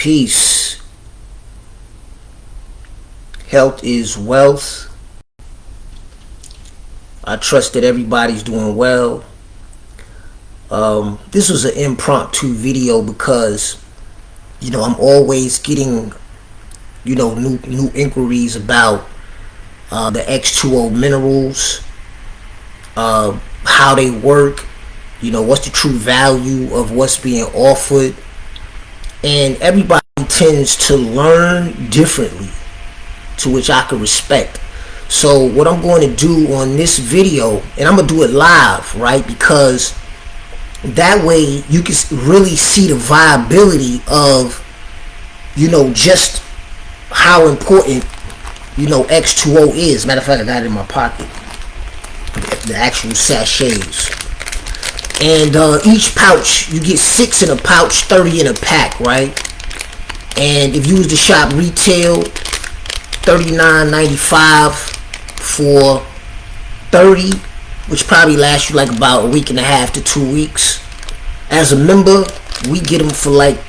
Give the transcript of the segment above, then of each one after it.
Peace. Health is wealth. I trust that everybody's doing well. This was an impromptu video because, I'm always getting, new inquiries about the X20 minerals, how they work, what's the true value of what's being offered. And everybody tends to learn differently, to which I can respect. So what I'm going to do on this video, and I'm going to do it live, right? Because that way you can really see the viability of, just how important, X20 is. Matter of fact, I got it in my pocket. The actual sachets. And each pouch, you get 6 in a pouch, 30 in a pack, right? And if you was to shop retail, $39.95 for 30, which probably lasts you like about a week and a half to 2 weeks. As a member, we get them for like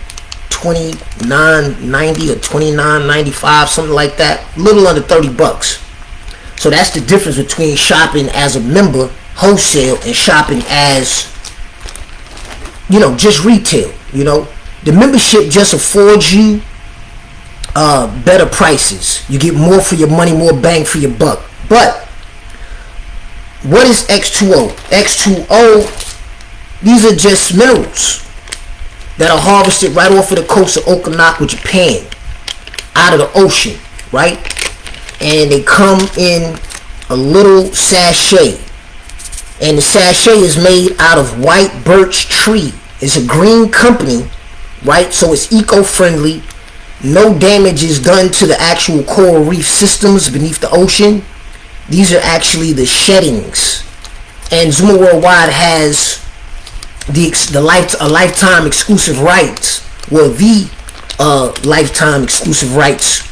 $29.90 or $29.95, something like that. A little under 30 bucks. So that's the difference between shopping as a member, wholesale, and shopping as, just retail. The membership just affords you better prices. You get more for your money, more bang for your buck. But what is X20? X20, these are just minerals that are harvested right off of the coast of Okinawa, Japan, out of the ocean, right? And they come in a little sachet, and the sachet is made out of white birch tree. It's a green company, right? So it's eco-friendly. No damage is done to the actual coral reef systems beneath the ocean. These are actually the sheddings. And Zuma Worldwide has a lifetime exclusive rights, the lifetime exclusive rights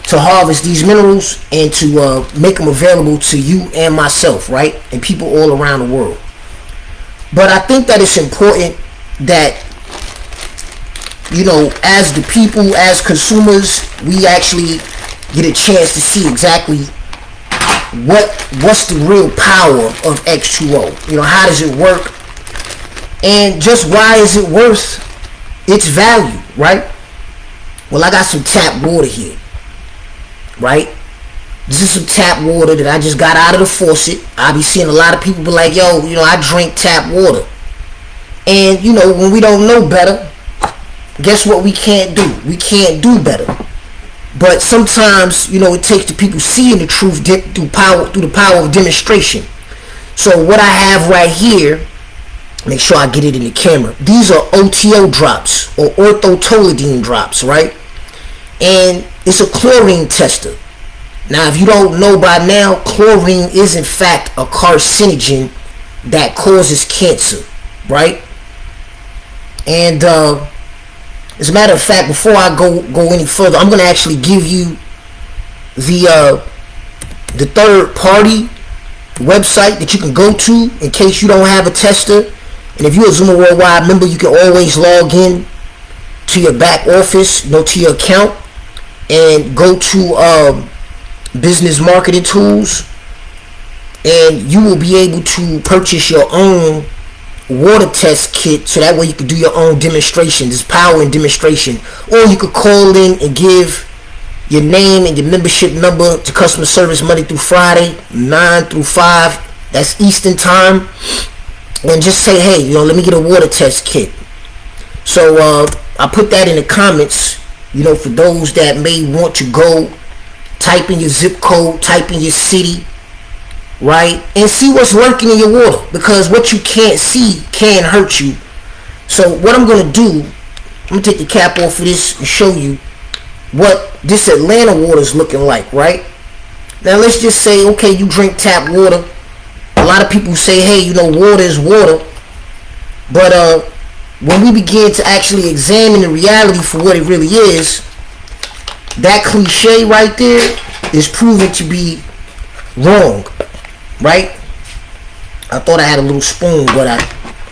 to harvest these minerals and to make them available to you and myself, right? And people all around the world. But I think that it's important that, as the people, as consumers, we actually get a chance to see exactly what's the real power of X20. How does it work? And just why is it worth its value, right? Well, I got some tap water here, right? This is some tap water that I just got out of the faucet. I be seeing a lot of people be like, yo, I drink tap water. And, when we don't know better, guess what we can't do? We can't do better. But sometimes, it takes the people seeing the truth through the power of demonstration. So what I have right here, make sure I get it in the camera. These are OTO drops, or orthotolidine drops, right? And it's a chlorine tester. Now, if you don't know by now, chlorine is in fact a carcinogen that causes cancer, right? And as a matter of fact, before I go any further, I'm going to actually give you the third party website that you can go to in case you don't have a tester. And if you're a Zuma Worldwide member, you can always log in to your back office, to your account, and go to business marketing tools, and you will be able to purchase your own water test kit, so that way you can do your own demonstration. There's power in demonstration. Or you could call in and give your name and your membership number to customer service Monday through Friday, 9 through 5, that's Eastern time, and just say, hey, let me get a water test kit. So I put that in the comments, for those that may want to go, type in your zip code, type in your city, right, and see what's working in your water, because what you can't see can hurt you. So what I'm going to do, I'm going to take the cap off of this and show you what this Atlanta water is looking like, right? Now let's just say, okay, you drink tap water. A lot of people say, hey, water is water. But when we begin to actually examine the reality for what it really is, that cliche right there is proven to be wrong, right? I thought I had a little spoon, but I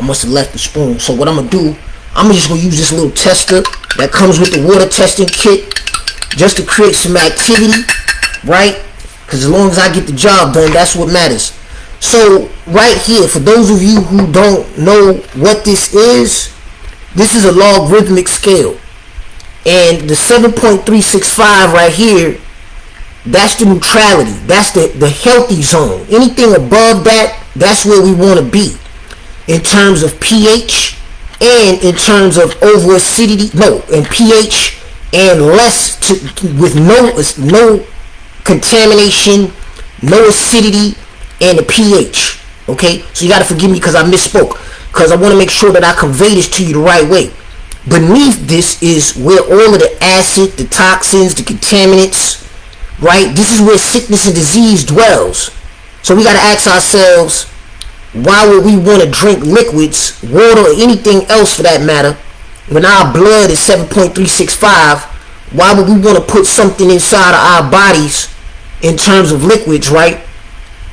must have left the spoon. So what I'm going to do, I'm just gonna use this little tester that comes with the water testing kit just to create some activity, right? Because as long as I get the job done, that's what matters. So right here, for those of you who don't know what this is a logarithmic scale. And the 7.365 right here, that's the neutrality. That's the healthy zone. Anything above that, that's where we want to be in terms of pH and in terms of over acidity. No, and pH and less with no contamination, no acidity, and the pH. Okay, so you got to forgive me because I misspoke, because I want to make sure that I convey this to you the right way. Beneath this is where all of the acid, the toxins, the contaminants, right? This is where sickness and disease dwells. So we got to ask ourselves, why would we want to drink liquids, water, or anything else for that matter, when our blood is 7.365? Why would we want to put something inside of our bodies in terms of liquids, right,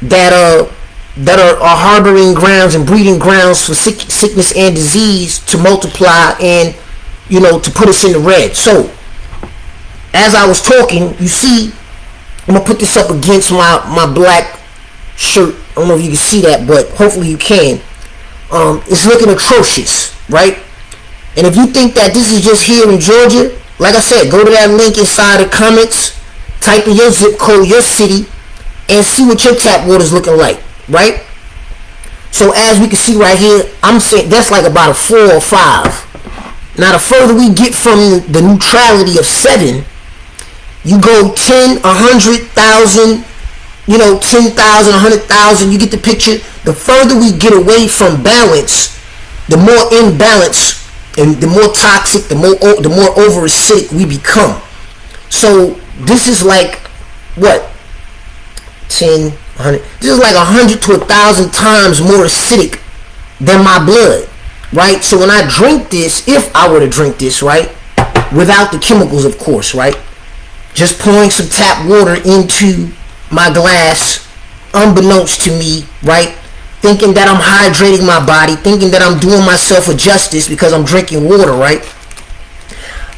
that are harboring grounds and breeding grounds for sickness and disease to multiply and, you know, to put us in the red? So as I was talking, you see, I'm gonna put this up against my black shirt. I don't know if you can see that, but hopefully you can. It's looking atrocious, right? And if you think that this is just here in Georgia, like I said, go to that link inside the comments, type in your zip code, your city, and see what your tap water is looking like, right? So as we can see right here, I'm saying that's like about a 4 or 5. Now the further we get from the neutrality of 7, you go 10, 100,000, you know, 10,000, 100,000, you get the picture. The further we get away from balance, the more imbalance and the more toxic, the more over acidic we become. So this is like what, 10, 100. This is like 100 to 1,000 times more acidic than my blood, right? So when I drink this, if I were to drink this, right, without the chemicals, of course, right, just pouring some tap water into my glass, unbeknownst to me, right, thinking that I'm hydrating my body, thinking that I'm doing myself a justice because I'm drinking water, right,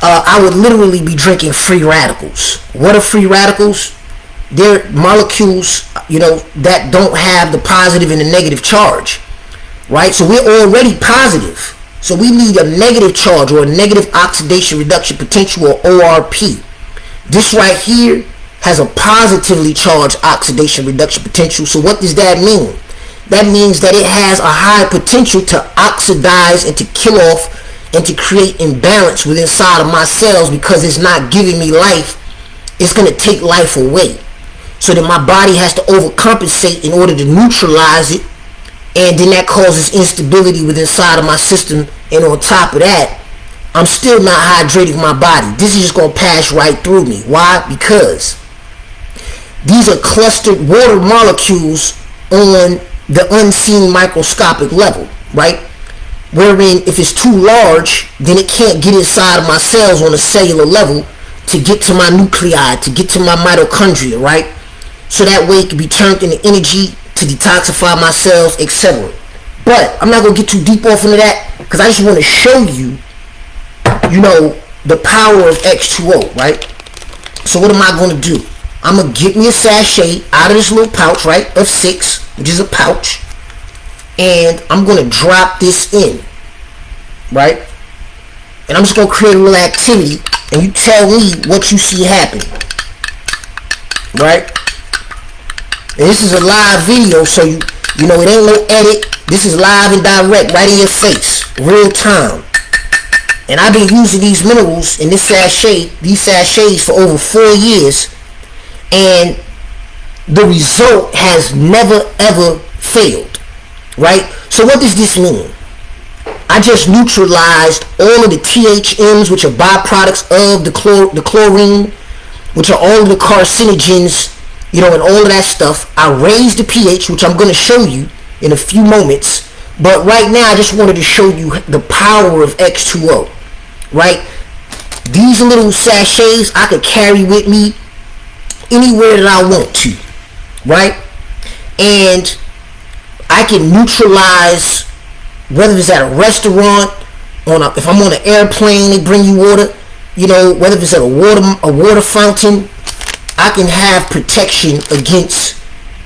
I would literally be drinking free radicals. What are free radicals? They're molecules, you know, that don't have the positive and the negative charge, right? So we're already positive. So we need a negative charge, or a negative oxidation reduction potential, or ORP. This right here has a positively charged oxidation reduction potential. So what does that mean? That means that it has a high potential to oxidize and to kill off and to create imbalance within inside of my cells, because it's not giving me life. It's going to take life away. So that my body has to overcompensate in order to neutralize it, and then that causes instability within inside of my system. And on top of that, I'm still not hydrating my body. This is just going to pass right through me. Why? Because these are clustered water molecules on the unseen microscopic level, right? Wherein if it's too large, then it can't get inside of my cells on a cellular level to get to my nuclei, to get to my mitochondria, right? So that way it can be turned into energy to detoxify my cells, etc. But I'm not going to get too deep off into that, because I just want to show you, you know, the power of X2O, right? So what am I going to do? I'm going to get me a sachet out of this little pouch, right, of 6, which is a pouch. And I'm going to drop this in, right? And I'm just going to create a little activity, and you tell me what you see happening, right? And this is a live video, so you know, it ain't no edit. This is live and direct, right in your face, real time. And I've been using these minerals in this sachet, these sachets, for over 4 years, and the result has never ever failed, right? So what does this mean? I just neutralized all of the THMs, which are byproducts of the chlorine, which are all of the carcinogens, you know, and all of that stuff. I raised the pH, which I'm going to show you in a few moments. But right now, I just wanted to show you the power of X2O, right? These little sachets I could carry with me anywhere that I want to, right? And I can neutralize, whether it's at a restaurant, if I'm on an airplane, they bring you water. You know, whether it's at a water fountain, I can have protection against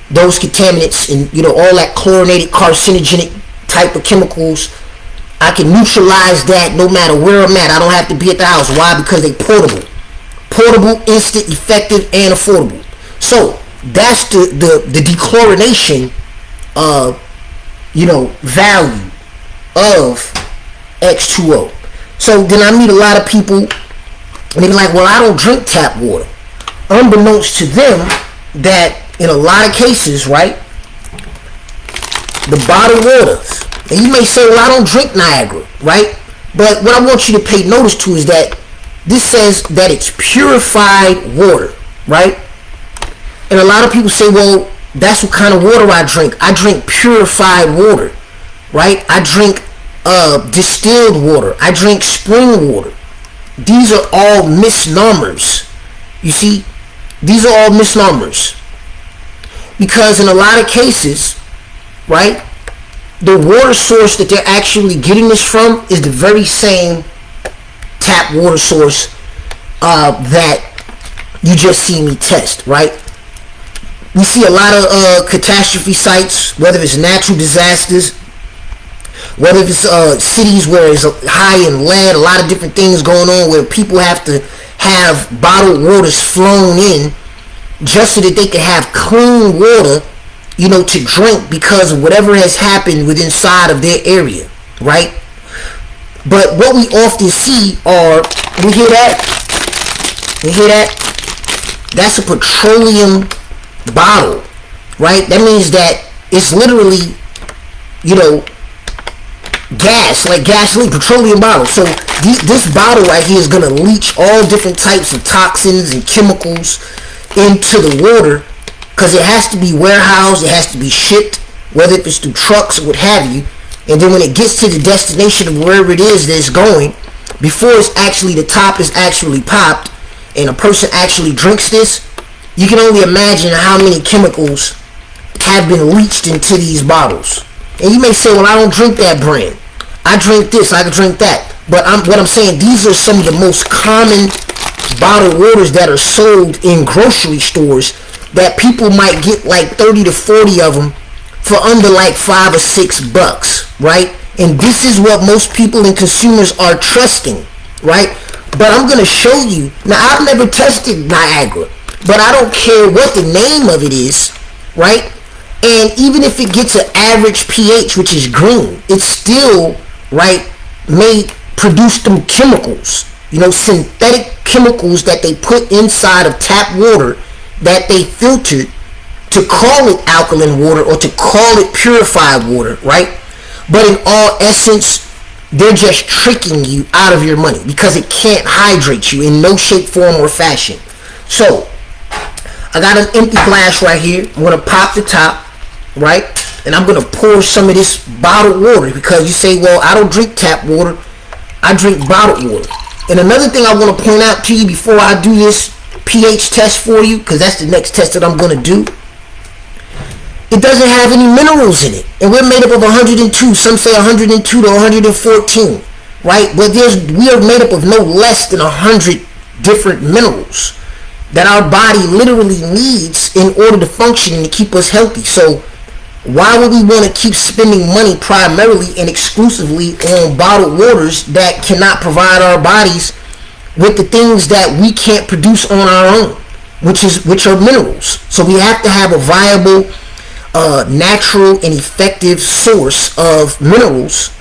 those contaminants and, you know, all that chlorinated, carcinogenic type of chemicals. I can neutralize that no matter where I'm at. I don't have to be at the house. Why? Because they portable, instant, effective, and affordable. So that's the dechlorination, you know, value of X2O. So then I meet a lot of people, and they be like, well, I don't drink tap water. Unbeknownst to them, that in a lot of cases, right, the bottled water, and you may say, well, I don't drink Niagara, right? But what I want you to pay notice to is that this says that it's purified water, right? And a lot of people say, well, that's what kind of water I drink. I drink purified water, right? I drink distilled water. I drink spring water. These are all misnomers. You see, these are all misnomers. Because in a lot of cases, right, the water source that they're actually getting this from is the very same tap water source that you just see me test, right? We see a lot of catastrophe sites, whether it's natural disasters, whether it's cities where it's high in lead, a lot of different things going on where people have to have bottled waters flown in just so that they can have clean water, you know, to drink because of whatever has happened within inside of their area, right? But what we often see are, you hear that? You hear that? That's a petroleum bottle, right? That means that it's literally, you know, gas, like gasoline, petroleum bottle. So this bottle right here is going to leach all different types of toxins and chemicals into the water because it has to be warehoused, it has to be shipped, whether it's through trucks or what have you. And then when it gets to the destination of wherever it is that it's going, before it's actually, the top is actually popped and a person actually drinks this, you can only imagine how many chemicals have been leached into these bottles. And you may say, well, I don't drink that brand. I drink this, I can drink that. But what I'm saying, these are some of the most common bottled waters that are sold in grocery stores that people might get like 30 to 40 of them for under like $5 or $6, right? And this is what most people and consumers are trusting, right? But I'm going to show you. Now, I've never tested Niagara, but I don't care what the name of it is, right? And even if it gets an average pH, which is green, it's still, right, produce them chemicals, you know, synthetic chemicals that they put inside of tap water that they filtered to call it alkaline water or to call it purified water, right? But in all essence, they're just tricking you out of your money because it can't hydrate you in no shape, form, or fashion. So, I got an empty glass right here. I'm going to pop the top, right? And I'm going to pour some of this bottled water because you say, well, I don't drink tap water. I drink bottled water. And another thing I want to point out to you before I do this pH test for you, because that's the next test that I'm going to do, it doesn't have any minerals in it. And we're made up of 102. Some say 102 to 114, right? But we are made up of no less than 100 different minerals that our body literally needs in order to function and to keep us healthy. So why would we want to keep spending money primarily and exclusively on bottled waters that cannot provide our bodies with the things that we can't produce on our own, which are minerals? So we have to have a viable, natural and effective source of minerals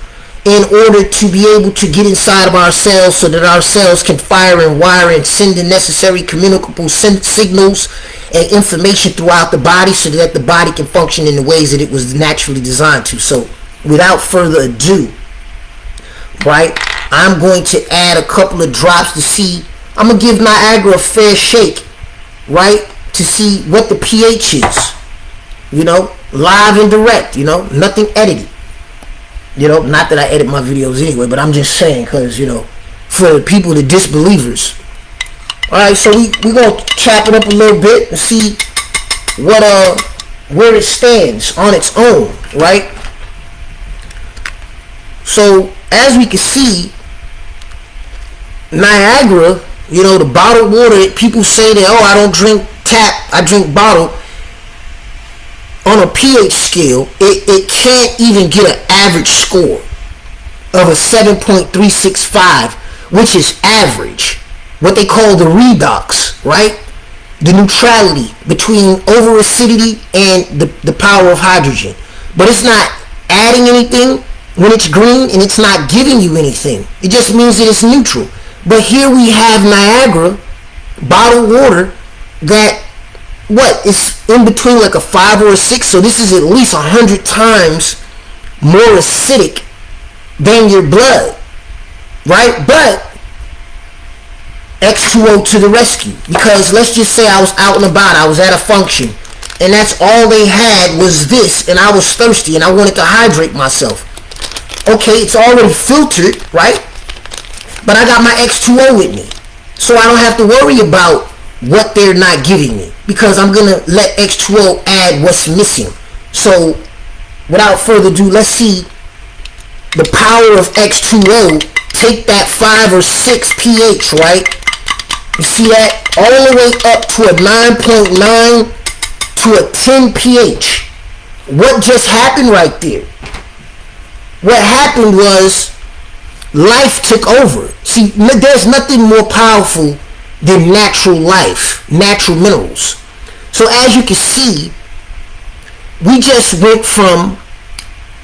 in order to be able to get inside of our cells so that our cells can fire and wire and send the necessary communicable signals and information throughout the body so that the body can function in the ways that it was naturally designed to. So without further ado, right, I'm going to add a couple of drops to see. I'm going to give Niagara a fair shake, right, to see what the pH is, you know, live and direct, you know, nothing edited. You know, not that I edit my videos anyway, but I'm just saying because, you know, for people, the disbelievers. Alright, so we're going to chop it up a little bit and see where it stands on its own, right? So as we can see, Niagara, you know, the bottled water, people say that, oh, I don't drink tap, I drink bottled. On a pH scale, it can't even get an average score of a 7.365, which is average. What they call the redox, right? The neutrality between over acidity and the power of hydrogen. But it's not adding anything when it's green, and it's not giving you anything. It just means that it's neutral. But here we have Niagara bottled water that is in between like a 5 or a 6. So this is at least 100 times more acidic than your blood, right? But X2O to the rescue, because let's just say I was out and about, I was at a function, and that's all they had was this, and I was thirsty and I wanted to hydrate myself. Okay, it's already filtered, right? But I got my X2O with me, so I don't have to worry about what they're not giving me, because I'm gonna let X2O add what's missing. So without further ado, let's see the power of X2O. Take that 5 or 6 pH, right? You see that? All the way up to a 9.9 to a 10 pH. What just happened right there? What happened was life took over. See, there's nothing more powerful than natural life, natural minerals. So as you can see, we just went from,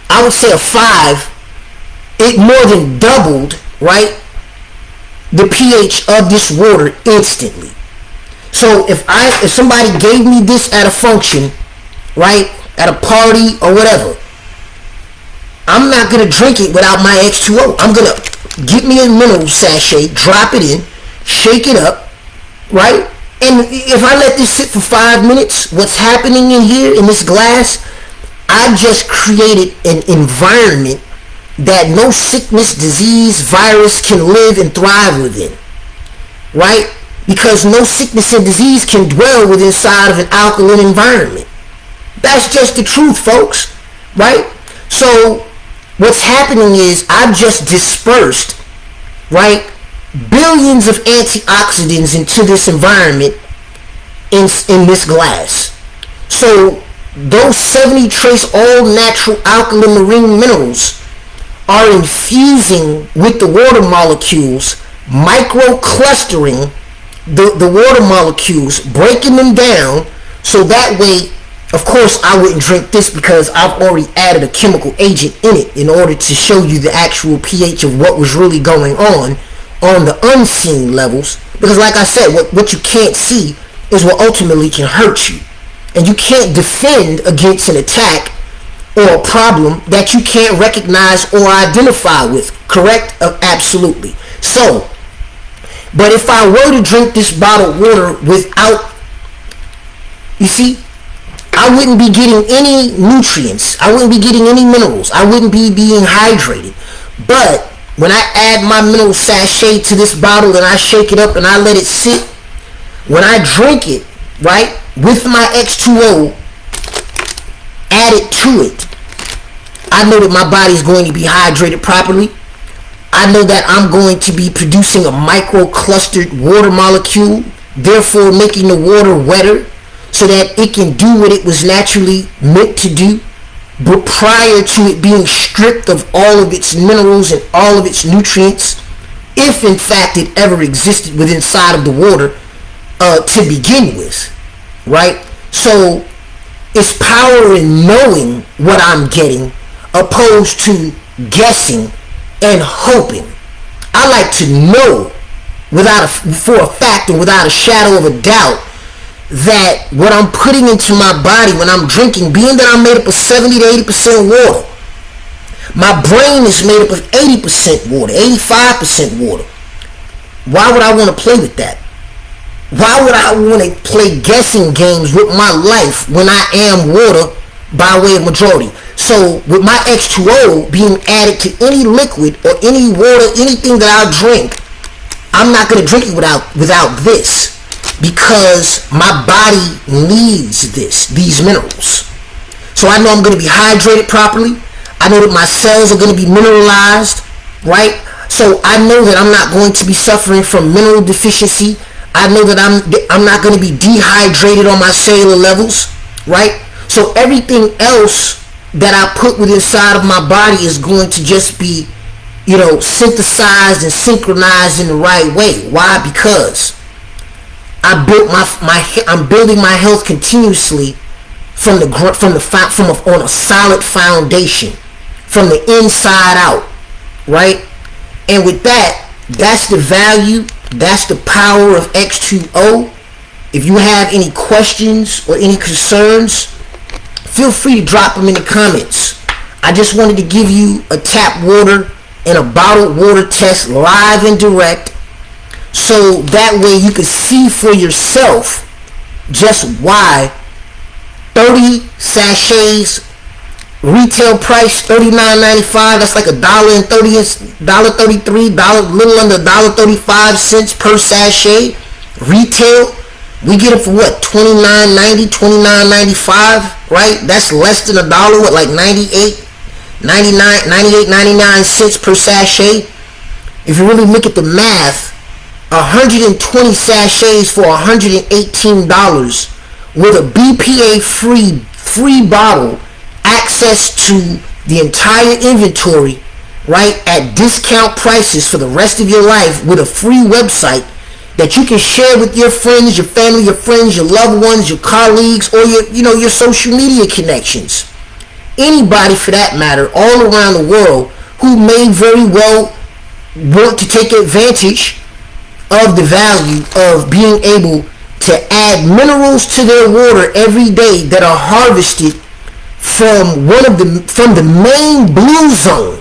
I would say, a 5. It more than doubled, right, the pH of this water instantly. So if somebody gave me this at a function, right, at a party or whatever, I'm not gonna drink it without my X2O. I'm gonna get me a mineral sachet, drop it in, shake it up, right? And if I let this sit for 5 minutes, what's happening in here in this glass, I've just created an environment that no sickness, disease, virus can live and thrive within, right? Because no sickness and disease can dwell within inside of an alkaline environment. That's just the truth, folks, right? So what's happening is I've just dispersed, right, billions of antioxidants into this environment in this glass. So those 70 trace all natural alkaline marine minerals are infusing with the water molecules, micro-clustering the water molecules, breaking them down, so that way, of course, I wouldn't drink this because I've already added a chemical agent in it in order to show you the actual pH of what was really going on the unseen levels. Because like I said, what you can't see is what ultimately can hurt you. And you can't defend against an attack or a problem that you can't recognize or identify with, correct? Absolutely. So, but if I were to drink this bottled water without, you see, I wouldn't be getting any nutrients. I wouldn't be getting any minerals. I wouldn't be being hydrated. But when I add my mineral sachet to this bottle and I shake it up and I let it sit, when I drink it, right, with my X2O added to it, I know that my body is going to be hydrated properly. I know that I'm going to be producing a micro-clustered water molecule, therefore making the water wetter so that it can do what it was naturally meant to do, but prior to it being stripped of all of its minerals and all of its nutrients, if in fact it ever existed within inside of the water to begin with, right? So it's power in knowing what I'm getting opposed to guessing and hoping. I like to know for a fact and without a shadow of a doubt that what I'm putting into my body when I'm drinking, being that I'm made up of 70 to 80% water, my brain is made up of 80% water, 85% water. Why would I want to play with that? Why would I want to play guessing games with my life when I am water by way of majority? So with my X2O being added to any liquid or any water, anything that I drink, I'm not going to drink it without this, because my body needs these minerals. So I know I'm going to be hydrated properly. I know that my cells are going to be mineralized. right? So I know that I'm not going to be suffering from mineral deficiency. I know that I'm not going to be dehydrated on my cellular levels, right? So everything else that I put within inside of my body is going to just be, synthesized and synchronized in the right way. Why? Because I'm building my health continuously from on a solid foundation, from the inside out, right? And with that, that's the value, that's the power of X2O. If you have any questions or any concerns, feel free to drop them in the comments. I just wanted to give you a tap water and a bottled water test live and direct, so that way you can see for yourself just why 30 sachets, retail price $39.95. That's like $1.33, little under $1.35 per sachet. Retail, we get it for what? $29.90, $29.95, right? That's less than $1. What, like 99 cents per sachet? If you really look at the math, 120 sachets for $118 with a BPA free bottle, access to the entire inventory, right, at discount prices for the rest of your life, with a free website that you can share with your friends, your family, your friends, your loved ones, your colleagues, or your social media connections. Anybody, for that matter, all around the world who may very well want to take advantage of the value of being able to add minerals to their water every day that are harvested from the main blue zone.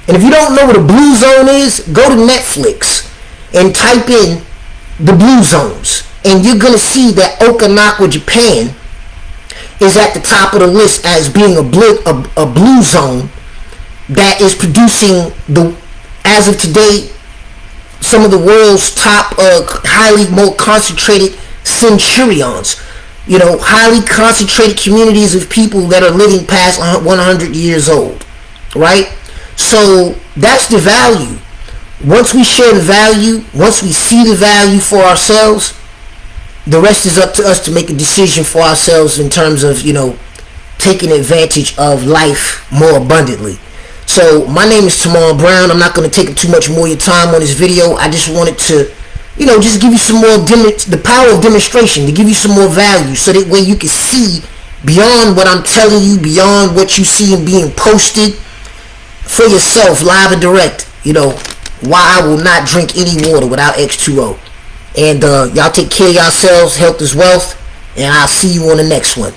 And if you don't know what a blue zone is, go to Netflix and type in the blue zones, and you're going to see that Okinawa, Japan is at the top of the list as being a blue zone that is producing, as of today, some of the world's top highly more concentrated centurions, highly concentrated communities of people that are living past 100 years old, right? So that's the value. Once we share the value, once we see the value for ourselves, the rest is up to us to make a decision for ourselves in terms of, taking advantage of life more abundantly. So my name is Tamar Brown. I'm not going to take up too much more of your time on this video. I just wanted to, just give you some more, the power of demonstration, to give you some more value, so that way you can see beyond what I'm telling you, beyond what you see being posted, for yourself, live and direct, why I will not drink any water without X2O. And y'all take care of yourselves. Health is wealth. And I'll see you on the next one.